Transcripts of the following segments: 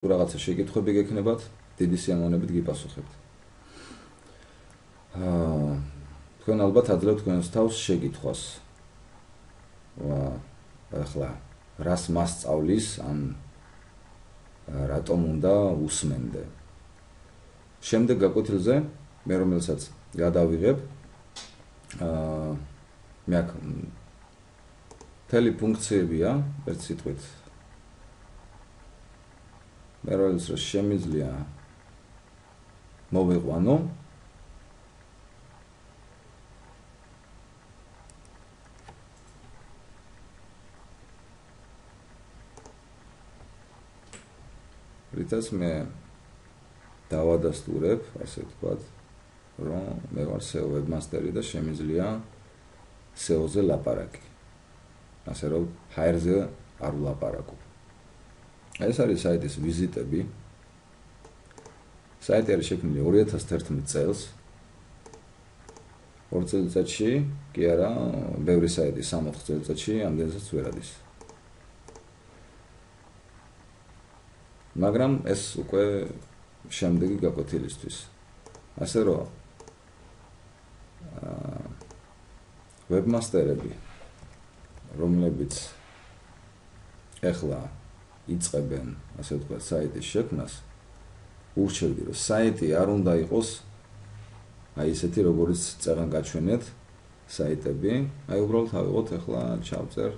რაღაცა შეკითხვები გექნებათ, დიდი სიამოვნებით გიპასუხებთ. თქვენ ალბათ აძლევთ თქვენს თავს შეკითხვას. ახლა რას მასწავლის ან რატომ უნდა უსმენდე. შემდეგ გაკვეთილზე მე რომელსაც გადავიღებ, მე აქ მთელი ფუნქციებია, ერთ სიტყვით. მე რომელსაც შემიძლია მოვიყვანო რითაც მე დავადასტურებ, ასე ვთქვათ, რომ მე ვარ SEO webmaster-ი და შემიძლია SEO-ზე ლაპარაკი. ასე რომ ჰაერზე არ ვლაპარაკობ. ეს არის საიტის ვიზიტები. საიტი არის შექმნილი 2011 წელს. 2 წელიწადში, კი არა, ბევრი საიტი 3-4 წელიწადში ამდენსაც ვერ არის. მაგრამ ეს უკვე შემდეგი გაკვეთილისთვის. ასე რომ webmaster-ები, რომლებიც ეხლა იწყებენ, ასე ვთქვათ, საიტის შექმნას, ურჩევდი, რომ საიტი არ უნდა იყოს აი ესეთი, როგორც წეგან გაჩვენეთ საიტები, აი უბრალოდ ავიღოთ ეხლა ჩავწერ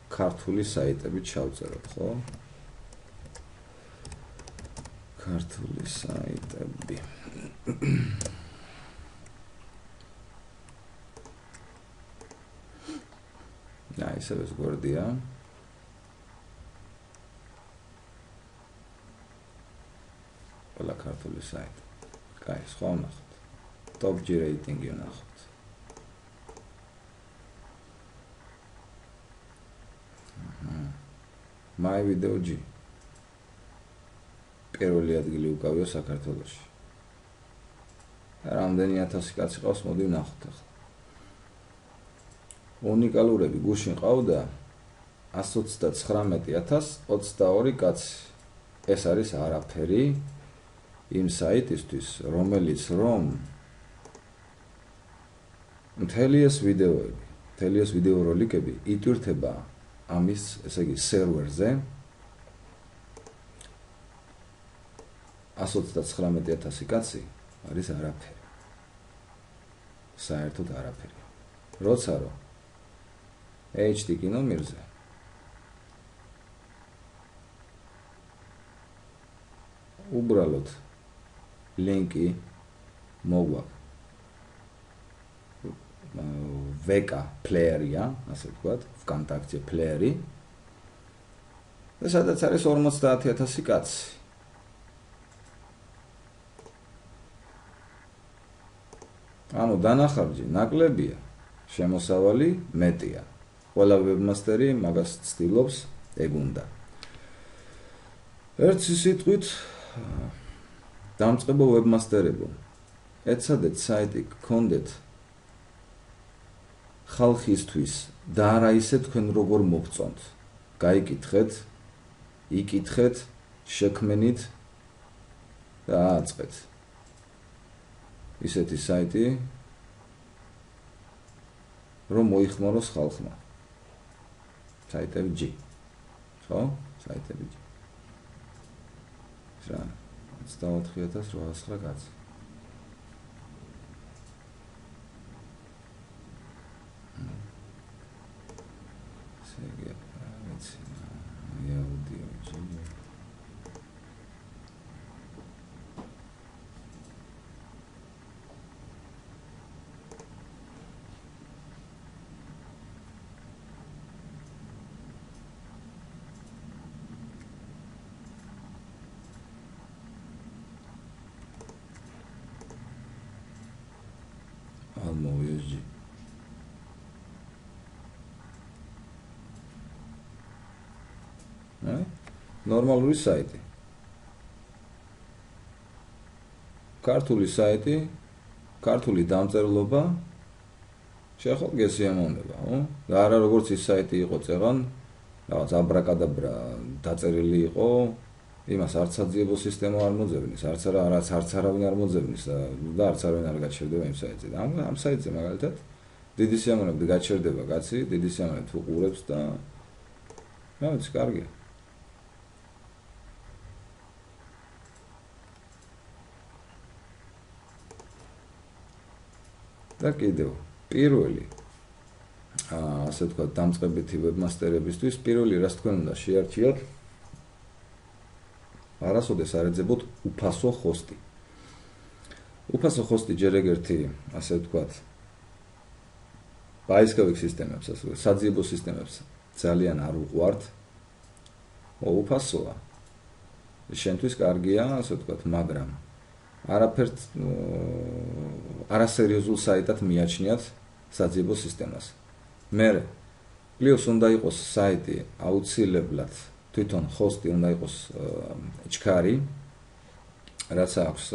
ქართული საიტები ჩავწეროთ, ხო? ქართული საიტები. აი ესე ეს გვერდია. ყველა ქართული საიტი. კაი, სხვა ვნახოთ. Top G rating-ი ვნახოთ. My Video G. პირველი ადგილი უკავია საქართველოში. რამდენი 1000 კაცი ყავს, მოდი ვნახოთ ახლა. უნიკალურები გუშინ ყავდა 129,022 კაცი. ეს არის არაფერი იმ საიტისთვის, რომელიც რომ მთელი ეს ვიდეოები, მთელი ეს ვიდეო როლიკები იტვირთება ამის, ესე იგი, სერვერზე 129,000 კაცი არის არაფერი. საერთოდ არაფერი. როცა რომ HD კინომირზე უბრალოდ ლინკი მოგვაქვს. VK player-ია, ასე ვთქვათ, VKontakte player-ი. და სადაც არის 50,000 კაცი. ანუ დანახარჯი ნაკლებია, შემოსავალი მეტია. ყველა webmaster-ი მაგას ცდილობს, ეგ უნდა. ერთი სიტყვით დამწყებო webmaster-ებო, ეცადეთ საიტი გქონდეთ ხალხისთვის და არა ისე თქვენ როგორ მოგწონთ. გაიკითხეთ, იკითხეთ, შექმენით და აწყეთ. ისეთი საიტი, რომ მოიხმაროს ხალხმა. საიტები G. ხო? საიტები G. რა? 24,809 კაცი. სეგე, ვიცი, აუდიო G. მოვიეჯი. ნორმალური საიტი. ქართული საიტი, ქართული დამწერლობა შეახვალ გესიამოვნება, ხო? და არა როგორც ის საიტი იყო წეგან, რაღაც აბრაკადაბრა დაწერილი იყო, იმას არც საძიებო სისტემა არ მოძებნის, არც არავინ არ მოძებნის და არც არავინ არ გაჩერდება იმ საიტზე. ამ საიტზე მაგალითად დიდი სიამოვნებით გაჩერდება კაცი, დიდი სიამოვნებით უყურებს და რა ვიცი, კარგია. და კიდევ პირველი ასე ვთქვათ, დამწყებითი ვებმასტერებისთვის პირველი რაც თქვენ უნდა შეარჩიოთ, არასოდეს არ ეძებოთ უფასო ჰოსტი. უფასო ჰოსტი ჯერ ეგერთი, ასე ვთქვათ, ბაისკევიკ სისტემებს, ასე ვთქვათ, საძიებო სისტემებს ძალიან არ უყვართ. უფასოა. შენთვის კარგია, ასე ვთქვათ, მაგრამ არასერიოზულ საიტად მიაჩნიათ საძიებო სისტემას. მერე პლუს უნდა იყოს საიტი აუცილებლად თვითონ ჰოსტი უნდა იყოს ჩქარი, რაც აქვს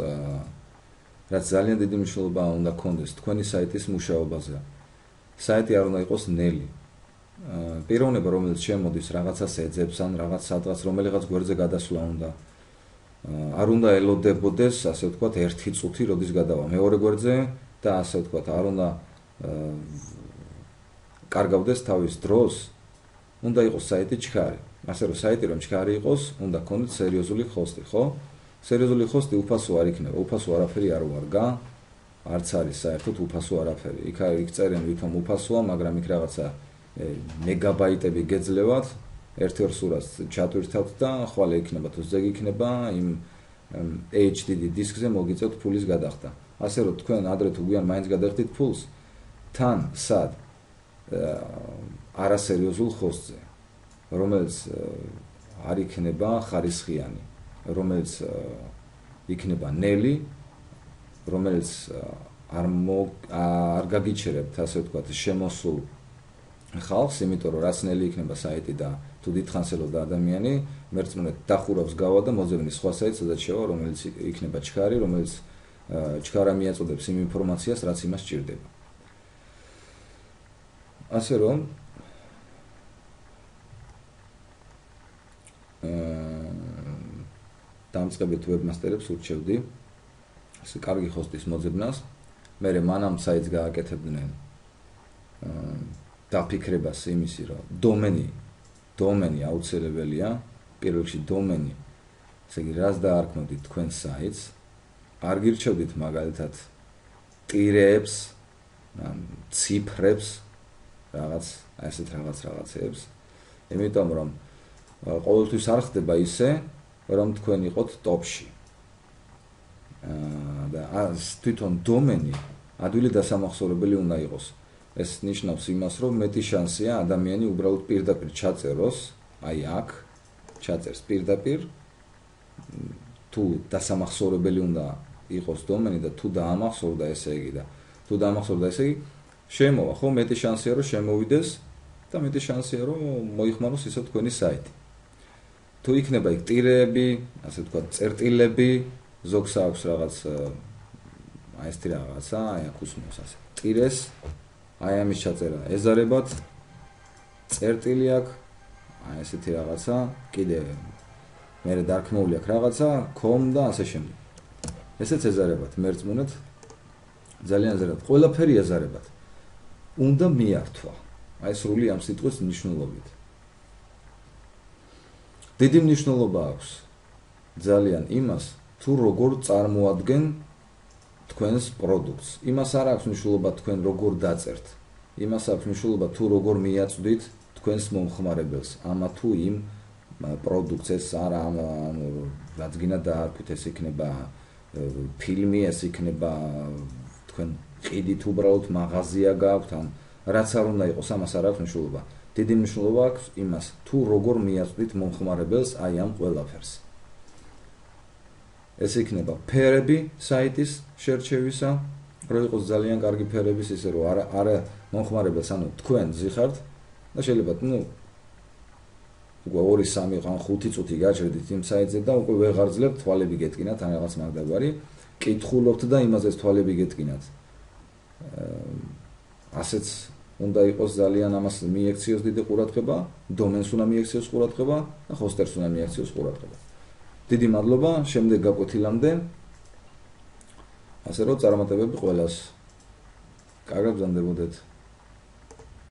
რაც ძალიან დიდი მნიშვნელობა უნდა ქონდეს თქვენი საიტის მუშაობაზე. საიტი არ უნდა იყოს ნელი. პიროვნება რომელიც შემოდის რაღაცას ეძებს ან რაღაც სადღაც რომელიღაც გვერდზე გადასვლა უნდა არ უნდა ელოდებოდეს, ასე ვთქვათ, 1 წუთი როდის გადავა მეორე გვერდზე და ასე ვთქვათ, არ უნდა კარგავდეს თავის დროს, უნდა იყოს საიტი ჩქარი. ასე რომ საიტი რომ ჩქარი იყოს, უნდა ქონდეს სერიოზული ჰოსტი, ხო? სერიოზული ჰოსტი უფასო არ იქნება, უფასო არაფერი არ ვარგა, არც არის საერთოდ უფასო არაფერი. იქ წერენ ვითომ უფასოა, მაგრამ იქ რაღაცა მეგაბაიტები გეძლევათ, ერთ-ერთ სურათს ჩატვირთავთ და ხვალე იქნება თუ ზეგი იქნება იმ HDD დისკზე მოგიწევთ ფულის გადახდა. ასე რომ თქვენ ადრე თუ გვიან მაინც გადახდით ფულს, თან სად არასერიოზულ ჰოსტზე, რომელიც არ იქნება ხარისხიანი, რომელიც იქნება ნელი, რომელიც არ გაგიჩერებთ, ასე ვთქვათ, შემოსულ ხალხს, იმიტომ რომ რაც ნელი იქნება საიტი და თუ დიდხანს ელოდა ადამიანი, მერწმუნეთ დახურავს გავა და მოძებნის სხვა საიტს, სადაც შევა, რომელიც იქნება ჩქარი, რომელიც ჩქარა მიაწოდებს იმ ინფორმაციას, რაც იმას სჭირდება. ასე რომ დამწყებით ვებმასტერებს ურჩევდი ასე კარგი ჰოსტის მოძებნას, მერე მანამ საიტს გააკეთებდნენ დაფიქრებას იმისი, რომ დომენი აუცილებელია, პირველ რიგში დომენი, ესე იგი, რაც დაარქმევდით თქვენ საიტს, არ გირჩევდით მაგალითად ტირებს, ციფრებს, ასეთ რაღაცეებს, იმიტომ რომ ყოველთვის არ ხდება ისე, რომ თქვენ იყოთ ტოპში. და თვითონ დომენი ადვილი დასამახსოვრებელი უნდა იყოს. ეს ნიშნავს იმას, რომ მეტი შანსია ადამიანი უბრალოდ პირდაპირ ჩაწეროს, აი აქ ჩაწერს პირდაპირ, თუ დასამახსოვრებელი უნდა იყოს დომენი და თუ დაამახსოვრდა ესე იგი და თუ დაამახსოვრდა ესე იგი, შემოვა, ხო, მეტი შანსია რომ შემოვიდეს და მეტი შანსია რომ მოიხმაროს ისე თქვენი საიტი. თუ იქნება იქ ტირები, ასე ვთქვათ, წერტილები, ზოგს აქვს რაღაც აი ესეთი რაღაცა, აი აქ უსმენს ასე. ტირეს აი ამის ჩაწერა ეზარებათ, წერტილი აქვს, აი ესეთი რაღაცა, კიდე მერე დარქმეული აქვს რაღაცა, com და ასე შემდეგ. ესეც ეზარებათ, მერწმუნეთ, ძალიან ეზარებათ, ყველაფერი ეზარებათ. უნდა მიართვა, აი სრული ამ სიტყვის მნიშვნელობით. დიდი მნიშვნელობა აქვს ძალიან იმას, თუ როგორ წარმოადგენ თქვენს პროდუქტს. იმას არ აქვს მნიშვნელობა თქვენ როგორ დაწერთ. იმას აქვს მნიშვნელობა თუ როგორ მიაწვდით თქვენს მომხმარებელს, ამა თუ იმ პროდუქტს, ეს არა რაც გინდა დაარქვით, ეს იქნება ფილმი, ეს იქნება თქვენ ყიდით უბრალოდ მაღაზია გაქვთ, ან რაც არ უნდა იყოს, ამას არ აქვს მნიშვნელობა. დიდი მნიშვნელობა აქვს იმას, თუ როგორ მიაწვდით მომხმარებელს აი ამ ყველაფერს. ეს იქნება ფერები საიტის შერჩევისა, რომ იყოს ძალიან კარგი ფერების, ისე რომ არა მომხმარებელს, ანუ თქვენ ზიხართ და შეიძლება, უკვე 2-3 ან 5 წუთი გაჩერდით იმ საიტზე და უკვე ვეღარძლებთ, თვალები გეტკინათ, ან რაღაც მაგდაბარი, კითხულობთ და იმაზეც თვალები გეტკინათ. ასეც უნდა იყოს ძალიან ამას მიექციოს დიდი ყურადღება, დომენს უნდა მიექციოს ყურადღება და ჰოსტერს უნდა მიექციოს ყურადღება. დიდი მადლობა შემდეგ გაკვეთილამდე. ასე რომ წარმატებები ყველას. კარგად ბრძანდებოდეთ.